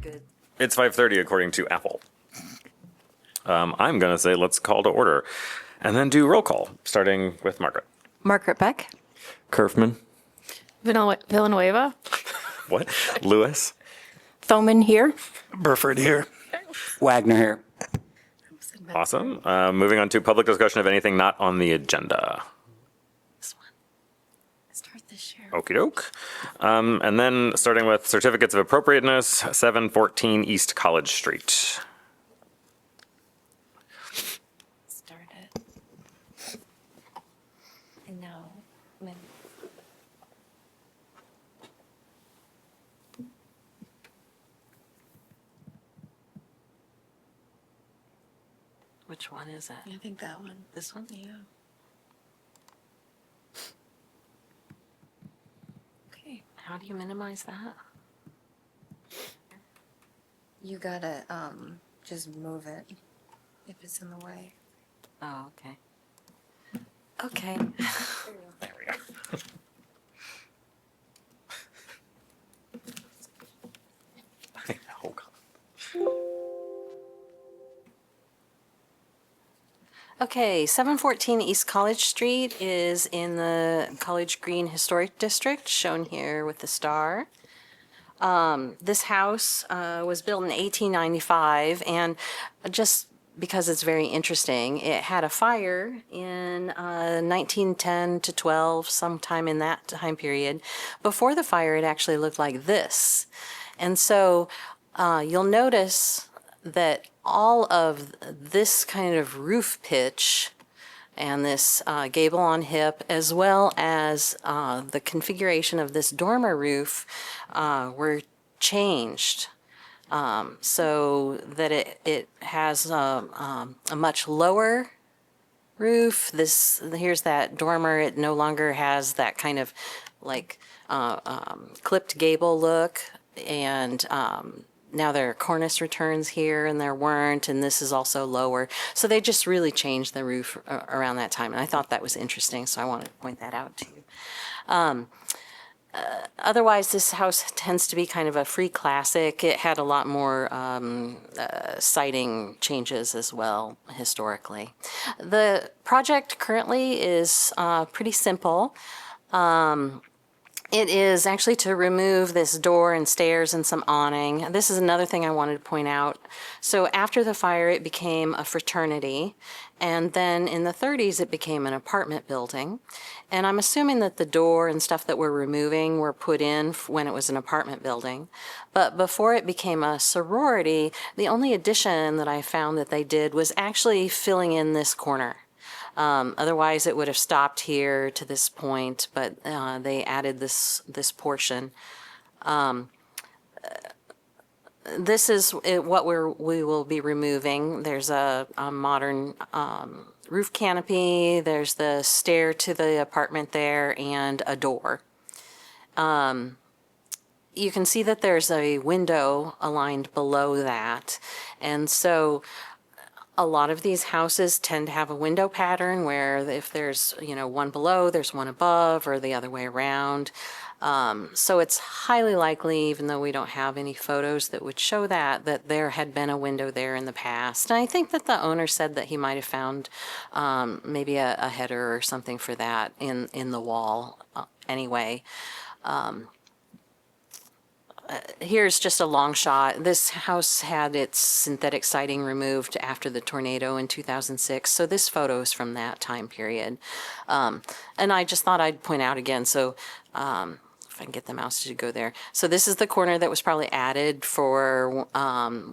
good. It's 5:30 according to Apple. I'm going to say let's call to order and then do roll call, starting with Margaret. Margaret Beck. Kerfman. Villanueva. What? Lewis? Thoman here. Burford here. Wagner here. Awesome. Moving on to public discussion of anything not on the agenda. This one. Start this year. Okie doke. And then starting with certificates of appropriateness, 714 East College Street. Start it. And now, which one is that? I think that one. This one? Yeah. Okay. How do you minimize that? You gotta just move it if it's in the way. Oh, okay. Okay. There we go. Oh, God. Okay, 714 East College Street is in the College Green Historic District, shown here with the star. This house was built in 1895, and just because it's very interesting, it had a fire in 1910 to 12, sometime in that time period. Before the fire, it actually looked like this. And so you'll notice that all of this kind of roof pitch and this gable on hip, as well as the configuration of this dormer roof, were changed so that it has a much lower roof. Here's that dormer. It no longer has that kind of like clipped gable look, and now there are cornice returns here and there weren't, and this is also lower. So they just really changed the roof around that time, and I thought that was interesting, so I wanted to point that out to you. Otherwise, this house tends to be kind of a free classic. It had a lot more siding changes as well historically. The project currently is pretty simple. It is actually to remove this door and stairs and some awning. This is another thing I wanted to point out. So after the fire, it became a fraternity. And then in the 30s, it became an apartment building. And I'm assuming that the door and stuff that we're removing were put in when it was an apartment building. But before it became a sorority, the only addition that I found that they did was actually filling in this corner. Otherwise, it would have stopped here to this point, but they added this portion. This is what we will be removing. There's a modern roof canopy. There's the stair to the apartment there, and a door. You can see that there's a window aligned below that, and so a lot of these houses tend to have a window pattern where if there's, one below, there's one above, or the other way around. So it's highly likely, even though we don't have any photos that would show that there had been a window there in the past. And I think that the owner said that he might have found maybe a header or something for that in the wall anyway. Here's just a long shot. This house had its synthetic siding removed after the tornado in 2006, so this photo is from that time period. And I just thought I'd point out again, so if I can get the mouse to go there. So this is the corner that was probably added for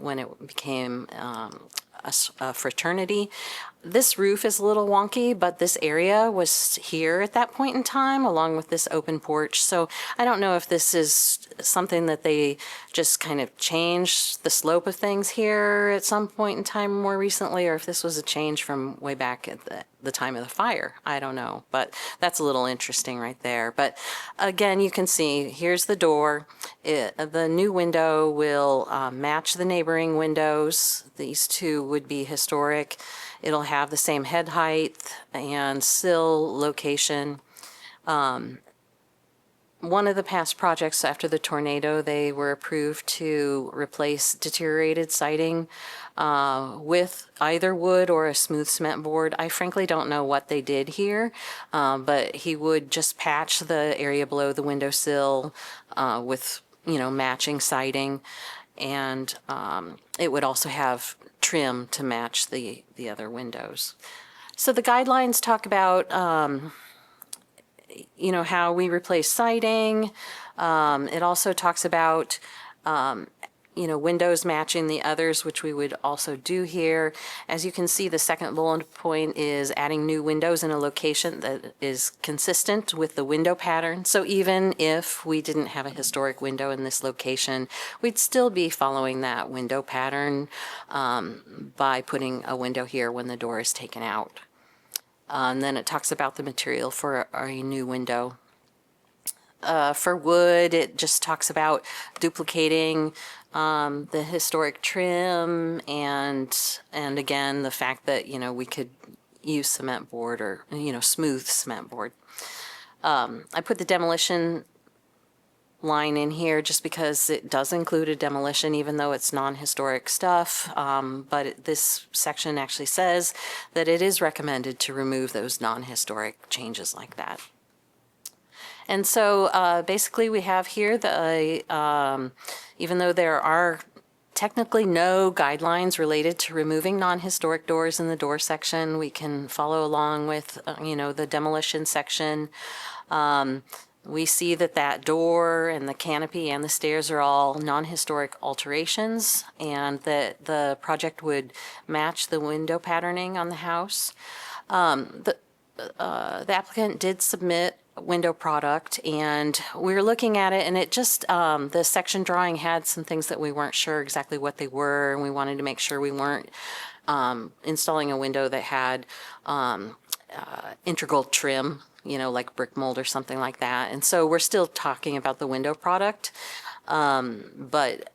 when it became a fraternity. This roof is a little wonky, but this area was here at that point in time, along with this open porch. So I don't know if this is something that they just kind of changed the slope of things here at some point in time more recently, or if this was a change from way back at the time of the fire. I don't know, but that's a little interesting right there. But again, you can see here's the door. The new window will match the neighboring windows. These two would be historic. It'll have the same head height and sill location. one of the past projects after the tornado, they were approved to replace deteriorated siding with either wood or a smooth cement board. I frankly don't know what they did here, but he would just patch the area below the windowsill with, matching siding. And it would also have trim to match the other windows. So the guidelines talk about how we replace siding. It also talks about, windows matching the others, which we would also do here. As you can see, the second bullet point is adding new windows in a location that is consistent with the window pattern. So even if we didn't have a historic window in this location, we'd still be following that window pattern by putting a window here when the door is taken out. And then it talks about the material for a new window. For wood, it just talks about duplicating the historic trim and again, the fact that, we could use cement board or, smooth cement board. I put the demolition line in here just because it does include a demolition, even though it's non-historic stuff. But this section actually says that it is recommended to remove those non-historic changes like that. And so basically we have here even though there are technically no guidelines related to removing non-historic doors in the door section, we can follow along with, the demolition section. We see that door and the canopy and the stairs are all non-historic alterations, and that the project would match the window patterning on the house. The applicant did submit a window product, and we were looking at it, and it just, the section drawing had some things that we weren't sure exactly what they were, and we wanted to make sure we weren't installing a window that had integral trim, like brick mold or something like that. And so we're still talking about the window product, but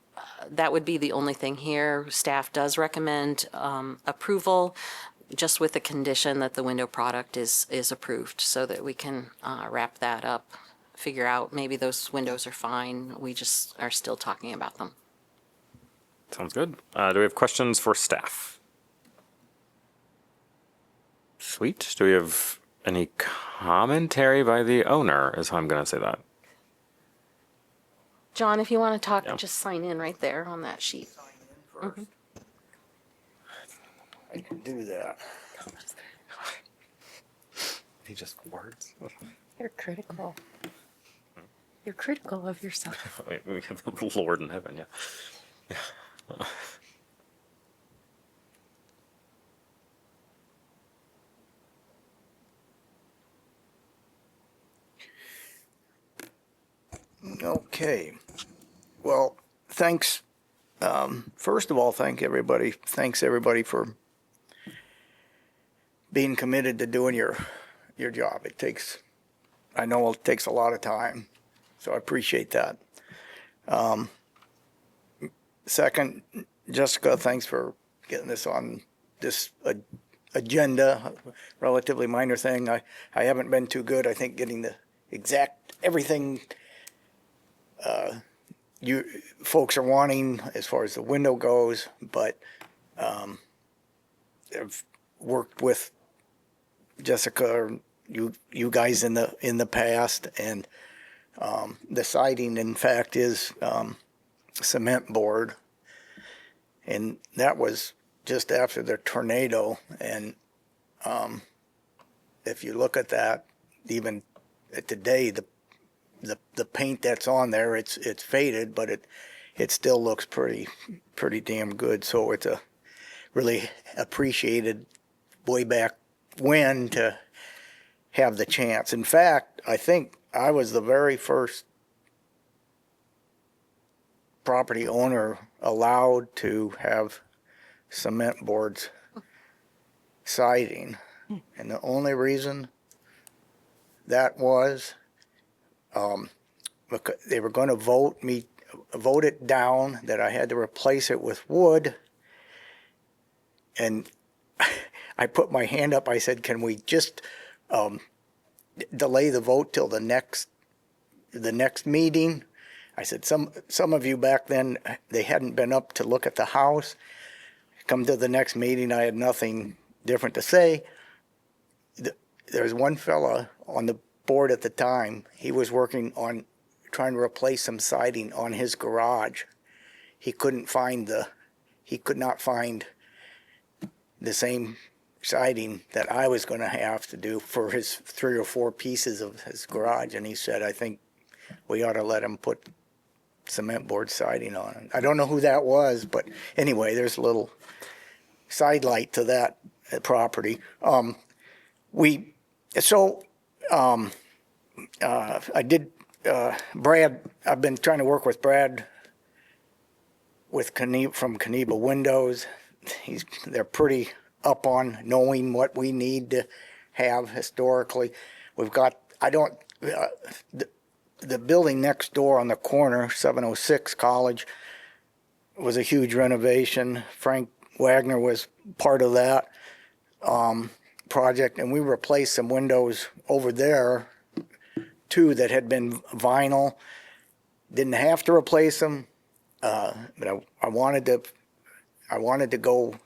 that would be the only thing here. Staff does recommend approval, just with the condition that the window product is approved, so that we can wrap that up, figure out maybe those windows are fine. We just are still talking about them. Sounds good. Do we have questions for staff? Sweet. Do we have any commentary by the owner, is how I'm going to say that. John, if you want to talk, Yeah. just sign in right there on that sheet. I can do that. He just words. You're critical. You're critical of yourself. We have the Lord in heaven, yeah. Okay. Well, thanks. First of all, thanks everybody for being committed to doing your job. I know it takes a lot of time, so I appreciate that. Second, Jessica, thanks for getting this on this agenda, relatively minor thing. I haven't been too good, I think, getting the exact everything you folks are wanting as far as the window goes, but I've worked with Jessica or you guys in the past, and the siding in fact is cement board, and that was just after the tornado. And if you look at that, even today, the paint that's on there, it's faded, but it still looks pretty damn good. So it's a really appreciated way back when to have the chance. In fact, I think I was the very first property owner allowed to have cement boards siding, and the only reason that was because they were going to vote it down that I had to replace it with wood, and I put my hand up. I said, "Can we just delay the vote till the next the next meeting. I said, some of you back then, they hadn't been up to look at the house. Come to the next meeting, I had nothing different to say. There's one fella on the board at the time, he was working on trying to replace some siding on his garage. He could not find the same siding that I was going to have to do for his 3 or 4 pieces of his garage. And he said, I think we ought to let him put cement board siding on it. I don't know who that was, but anyway, there's a little sidelight to that property. Brad, I've been trying to work with Brad from Kaniba Windows. They're pretty up on knowing what we need to have historically. We've got, the building next door on the corner, 706 College, was a huge renovation. Frank Wagner was part of that project, and we replaced some windows over there, too, that had been vinyl. Didn't have to replace them, but I wanted to go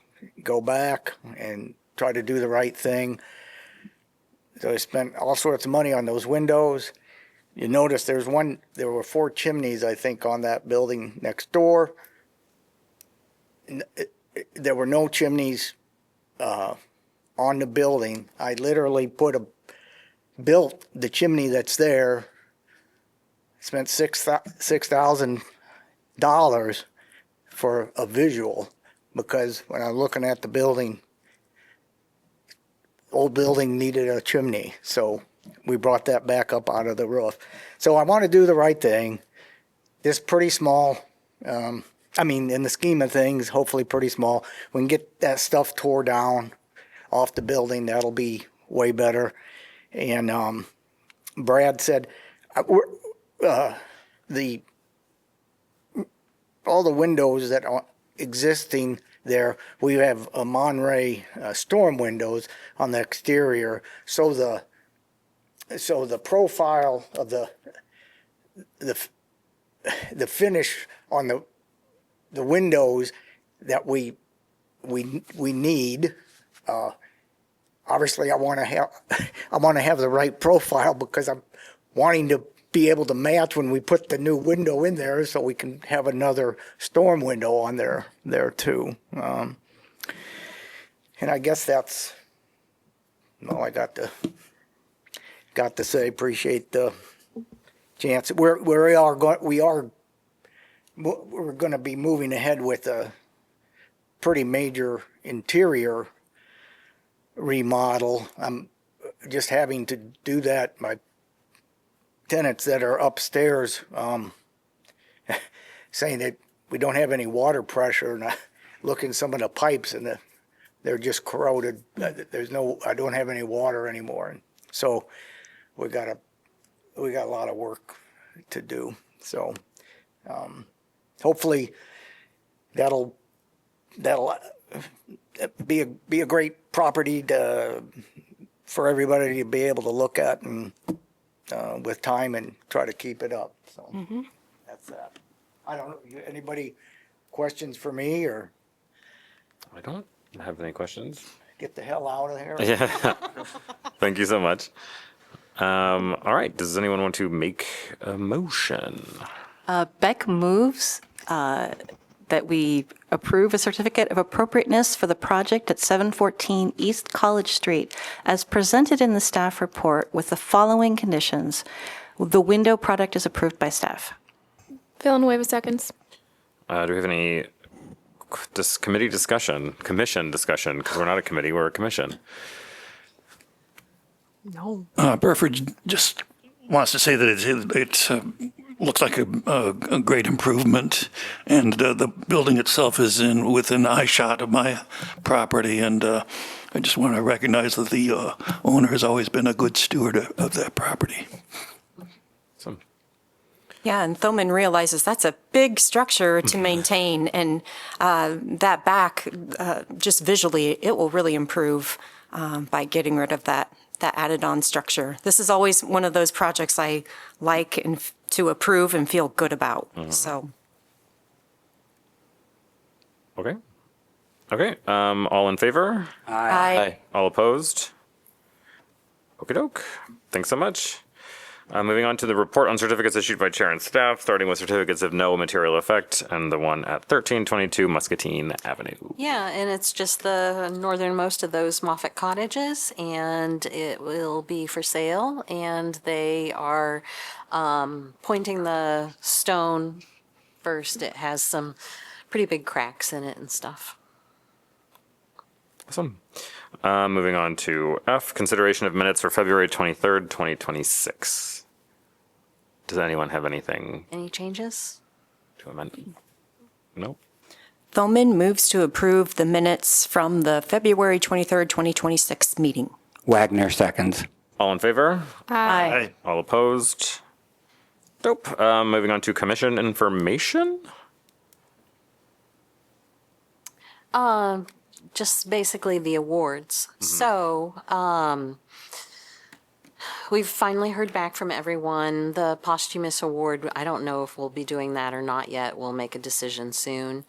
back and try to do the right thing. So I spent all sorts of money on those windows. You notice there were 4 chimneys, I think, on that building next door. There were no chimneys on the building. I literally built the chimney that's there, spent $6,000 for a visual, because when I was looking at the building, old building needed a chimney, so we brought that back up out of the roof. So I want to do the right thing. It's pretty small. In the scheme of things, hopefully pretty small. We can get that stuff tore down off the building. That'll be way better. And Brad said, all the windows that are existing there, we have a Monterey storm windows on the exterior. So the profile of the finish on the windows that we need. Obviously, I want to have the right profile, because I'm wanting to be able to match when we put the new window in there, so we can have another storm window on there too. And I guess that's all I got to say. Appreciate the chance. We're going to be moving ahead with a pretty major interior remodel. I'm just having to do that. My tenants that are upstairs saying that we don't have any water pressure, and I look in some of the pipes and they're just corroded. I don't have any water anymore, and so we got a lot of work to do. So hopefully that'll be a great property for everybody to be able to look at and with time and try to keep it up. So that's that. I don't know. Anybody questions for me, or I don't have any questions. get the hell out of here? Yeah. Thank you so much. All right. Does anyone want to make a motion? Beck moves that we approve a certificate of appropriateness for the project at 714 East College Street as presented in the staff report with the following conditions. The window product is approved by staff. Villanueva seconds. Do we have any commission discussion? Because we're not a committee, we're a commission. No. Burford just wants to say that it looks like a great improvement, and the building itself is within eye shot of my property, and I just want to recognize that the owner has always been a good steward of that property. Yeah, and Thoman realizes that's a big structure to maintain, and that back, just visually, it will really improve by getting rid of that added-on structure. This is always one of those projects I like and to approve and feel good about. So, Okay. Okay. All in favor? I, All opposed? Okey doke. Thanks so much. Moving on to the report on certificates issued by chair and staff, starting with certificates of no material effect and the one at 1322 Muscatine Avenue. Yeah, and it's just the northernmost of those Moffett cottages, and it will be for sale. And they are pointing the stone first. It has some pretty big cracks in it and stuff. Awesome. Moving on to F, consideration of minutes for February 23rd, 2026. Does anyone have anything Any changes? to amend? No? Thoman moves to approve the minutes from the February 23rd, 2026 meeting. Wagner seconds. All in favor? Aye. All opposed? Nope. Moving on to commission information. Just basically the awards. So, we've finally heard back from everyone. The posthumous award, I don't know if we'll be doing that or not yet. We'll make a decision soon.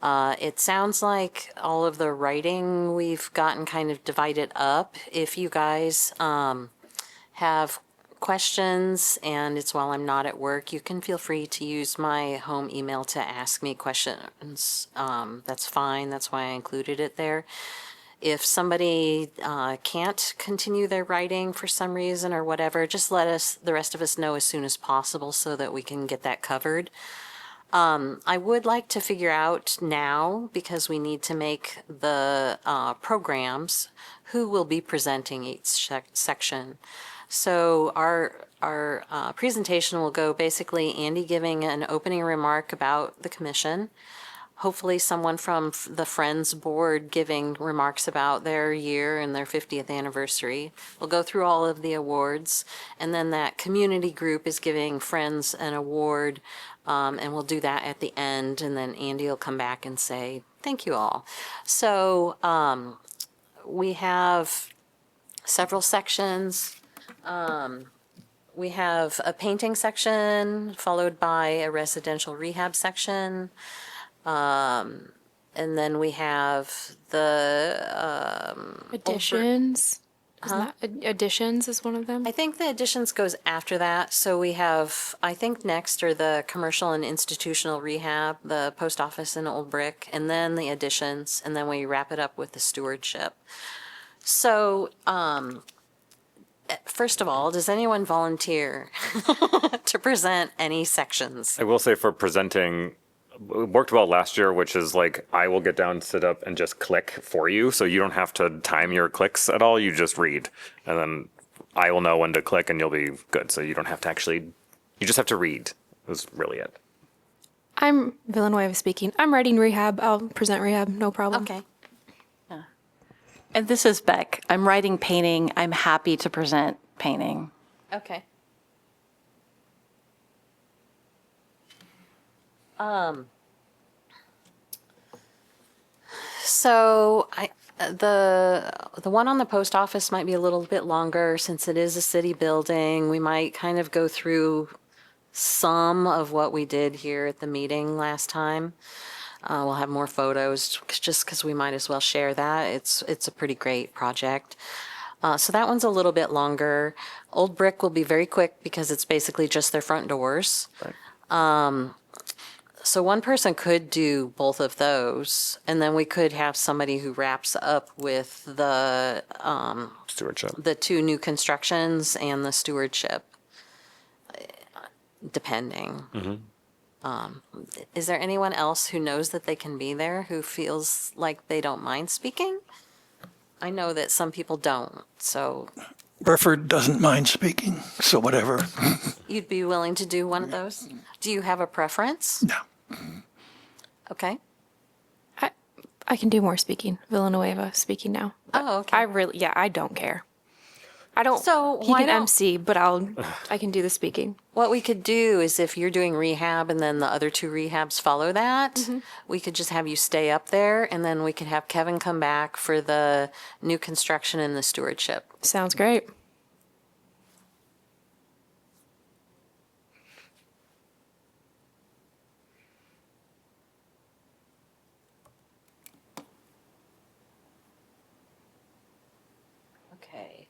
It sounds like all of the writing we've gotten kind of divided up. If you guys have questions and it's while I'm not at work, you can feel free to use my home email to ask me questions. That's fine. That's why I included it there. If somebody can't continue their writing for some reason or whatever, just let us, the rest of us, know as soon as possible so that we can get that covered. I would like to figure out now, because we need to make the programs, who will be presenting each section. So our presentation will go basically Andy giving an opening remark about the commission, hopefully someone from the Friends Board giving remarks about their year and their 50th anniversary. We'll go through all of the awards, and then that community group is giving Friends an award, and we'll do that at the end, and then Andy will come back and say, thank you all. So we have several sections. We have a painting section, followed by a residential rehab section. And then we have the Additions. Additions is one of them. I think the additions goes after that. So we have, I think next are the commercial and institutional rehab, the post office in Old Brick, and then the additions, and then we wrap it up with the stewardship. So, first of all, does anyone volunteer to present any sections? I will say for presenting, it worked well last year, which is like I will get down, sit up, and just click for you. So you don't have to time your clicks at all. You just read. And then I will know when to click and you'll be good. So you don't have to actually, you just have to read. That's really it. I'm Villanueva speaking. I'm writing rehab. I'll present rehab, no problem. Okay. And this is Beck. I'm writing painting. I'm happy to present painting. Okay. So the one on the post office might be a little bit longer since it is a city building. We might kind of go through some of what we did here at the meeting last time. We'll have more photos just because we might as well share that. It's a pretty great project. So that one's a little bit longer. Old Brick will be very quick because it's basically just their front doors. Right. So one person could do both of those, and then we could have somebody who wraps up with the Stewardship. the two new constructions and the stewardship, depending. Is there anyone else who knows that they can be there, who feels like they don't mind speaking? I know that some people don't, so Burford doesn't mind speaking, so whatever. you'd be willing to do one of those? Do you have a preference? No. Okay. I can do more speaking. Villanueva speaking now. Oh, okay. I don't care. I don't. So he why can don't- MC, but I can do the speaking. What we could do is if you're doing rehab and then the other two rehabs follow that, we could just have you stay up there, and then we could have Kevin come back for the new construction and the stewardship. Sounds great. Okay.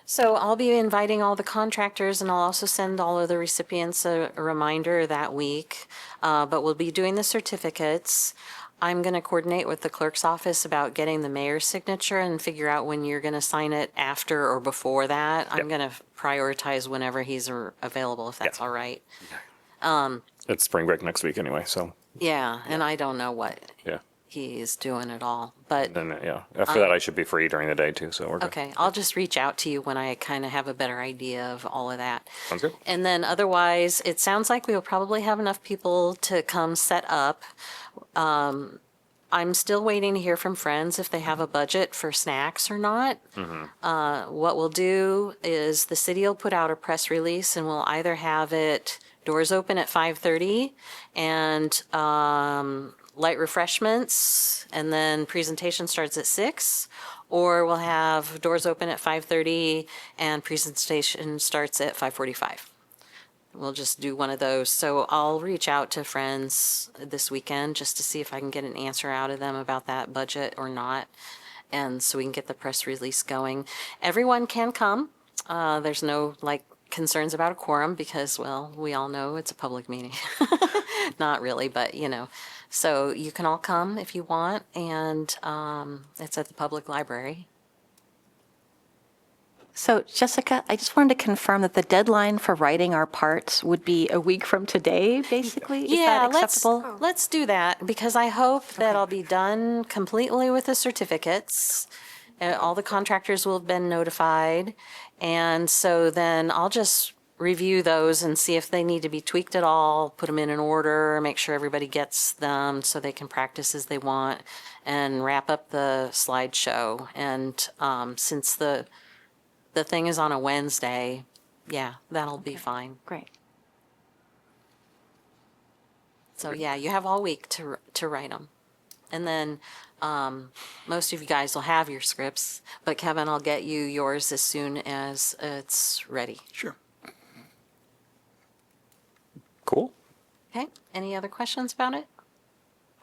So I'll be inviting all the contractors, and I'll also send all of the recipients a reminder that week. But we'll be doing the certificates. I'm going to coordinate with the clerk's office about getting the mayor's signature and figure out when you're going to sign it, after or before that. I'm going to prioritize whenever he's available, if that's all right. It's spring break next week anyway, so Yeah, and I don't know what yeah. he is doing at all, but Then yeah, after that I should be free during the day too, so we're good. okay, I'll just reach out to you when I kind of have a better idea of all of that. Sounds good. And then otherwise, it sounds like we will probably have enough people to come set up. I'm still waiting to hear from friends if they have a budget for snacks or not. What we'll do is the city will put out a press release, and we'll either have it doors open at 5:30 and light refreshments, and then presentation starts at 6, or we'll have doors open at 5:30 and presentation starts at 5:45. We'll just do one of those. So I'll reach out to friends this weekend just to see if I can get an answer out of them about that budget or not. And so we can get the press release going. Everyone can come. There's no concerns about a quorum because, well, we all know it's a public meeting. Not really, but So you can all come if you want, and it's at the public library. So Jessica, I just wanted to confirm that the deadline for writing our parts would be a week from today, basically? Is that acceptable? Let's do that, because I hope that I'll be done completely with the certificates. All the contractors will have been notified, and so then I'll just review those and see if they need to be tweaked at all, put them in an order, make sure everybody gets them so they can practice as they want, and wrap up the slideshow. And since the thing is on a Wednesday, yeah, that'll be fine. Great. So yeah, you have all week to write them. And then most of you guys will have your scripts, but Kevin, I'll get you yours as soon as it's ready. Sure. Cool. Okay, any other questions about it?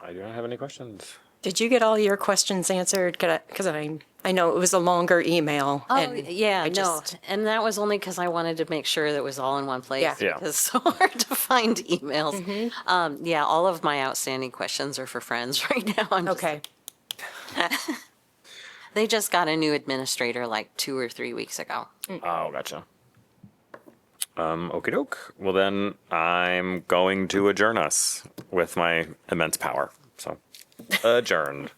I do not have any questions. Did you get all your questions answered? Because I know it was a longer email. Oh, and yeah, I no, just- and that was only because I wanted to make sure that it was all in one place. Yeah. Yeah. Because it's so hard to find emails. Yeah, all of my outstanding questions are for friends right now. Okay. They just got a new administrator like 2 or 3 weeks ago. Oh, gotcha. Okie doke. Well, then I'm going to adjourn us with my immense power. So, adjourned.